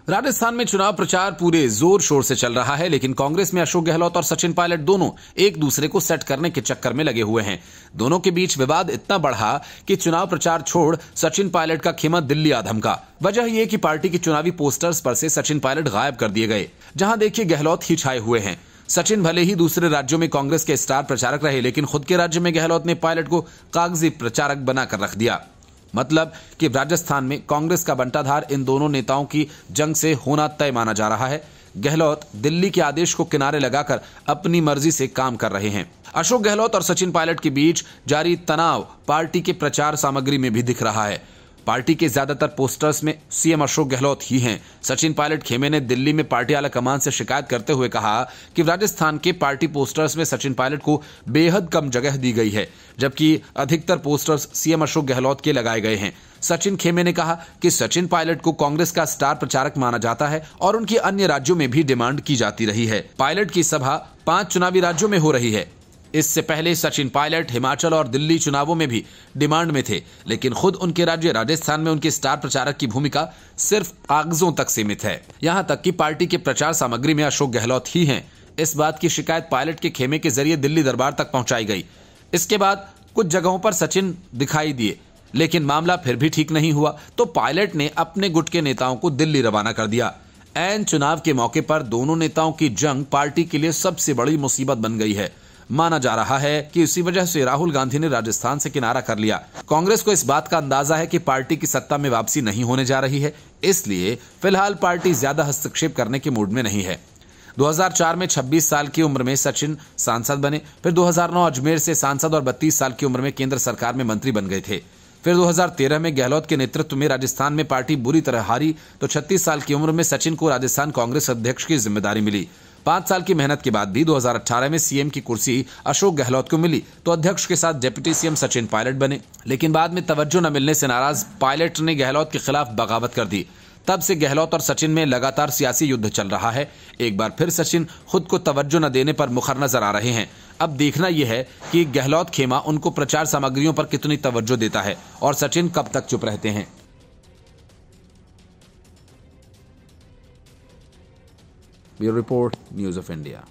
राजस्थान में चुनाव प्रचार पूरे जोर शोर से चल रहा है, लेकिन कांग्रेस में अशोक गहलोत और सचिन पायलट दोनों एक दूसरे को सेट करने के चक्कर में लगे हुए हैं। दोनों के बीच विवाद इतना बढ़ा कि चुनाव प्रचार छोड़ सचिन पायलट का खेमा दिल्ली आ धमका। वजह यह कि पार्टी की चुनावी पोस्टर्स पर से सचिन पायलट गायब कर दिए गए। जहां देखिए गहलोत ही छाए हुए हैं। सचिन भले ही दूसरे राज्यों में कांग्रेस के स्टार प्रचारक रहे, लेकिन खुद के राज्य में गहलोत ने पायलट को कागजी प्रचारक बनाकर रख दिया। मतलब कि राजस्थान में कांग्रेस का बंटाधार इन दोनों नेताओं की जंग से होना तय माना जा रहा है। गहलोत दिल्ली के आदेश को किनारे लगाकर अपनी मर्जी से काम कर रहे हैं। अशोक गहलोत और सचिन पायलट के बीच जारी तनाव पार्टी के प्रचार सामग्री में भी दिख रहा है। पार्टी के ज्यादातर पोस्टर्स में सीएम अशोक गहलोत ही हैं। सचिन पायलट खेमे ने दिल्ली में पार्टी आला कमान से शिकायत करते हुए कहा कि राजस्थान के पार्टी पोस्टर्स में सचिन पायलट को बेहद कम जगह दी गई है, जबकि अधिकतर पोस्टर्स सीएम अशोक गहलोत के लगाए गए हैं। सचिन खेमे ने कहा कि सचिन पायलट को कांग्रेस का स्टार प्रचारक माना जाता है और उनकी अन्य राज्यों में भी डिमांड की जाती रही है। पायलट की सभा 5 चुनावी राज्यों में हो रही है। इससे पहले सचिन पायलट हिमाचल और दिल्ली चुनावों में भी डिमांड में थे, लेकिन खुद उनके राज्य राजस्थान में उनके स्टार प्रचारक की भूमिका सिर्फ कागजों तक सीमित है। यहां तक कि पार्टी के प्रचार सामग्री में अशोक गहलोत ही हैं। इस बात की शिकायत पायलट के खेमे के जरिए दिल्ली दरबार तक पहुंचाई गई। इसके बाद कुछ जगहों पर सचिन दिखाई दिए, लेकिन मामला फिर भी ठीक नहीं हुआ तो पायलट ने अपने गुट के नेताओं को दिल्ली रवाना कर दिया। ऐन चुनाव के मौके पर दोनों नेताओं की जंग पार्टी के लिए सबसे बड़ी मुसीबत बन गई है। माना जा रहा है कि इसी वजह से राहुल गांधी ने राजस्थान से किनारा कर लिया। कांग्रेस को इस बात का अंदाजा है कि पार्टी की सत्ता में वापसी नहीं होने जा रही है, इसलिए फिलहाल पार्टी ज्यादा हस्तक्षेप करने के मूड में नहीं है। 2004 में 26 साल की उम्र में सचिन सांसद बने, फिर 2009 अजमेर से सांसद और 32 साल की उम्र में केंद्र सरकार में मंत्री बन गए थे। फिर 2013 में गहलोत के नेतृत्व में राजस्थान में पार्टी बुरी तरह हारी तो 36 साल की उम्र में सचिन को राजस्थान कांग्रेस अध्यक्ष की जिम्मेदारी मिली। 5 साल की मेहनत के बाद भी 2018 में सीएम की कुर्सी अशोक गहलोत को मिली तो अध्यक्ष के साथ डिप्टी सीएम सचिन पायलट बने, लेकिन बाद में तवज्जो न मिलने से नाराज पायलट ने गहलोत के खिलाफ बगावत कर दी। तब से गहलोत और सचिन में लगातार सियासी युद्ध चल रहा है। एक बार फिर सचिन खुद को तवज्जो न देने पर मुखर नजर आ रहे हैं। अब देखना यह है कि गहलोत खेमा उनको प्रचार सामग्रियों पर कितनी तवज्जो देता है और सचिन कब तक चुप रहते हैं। Bureau report, news of India.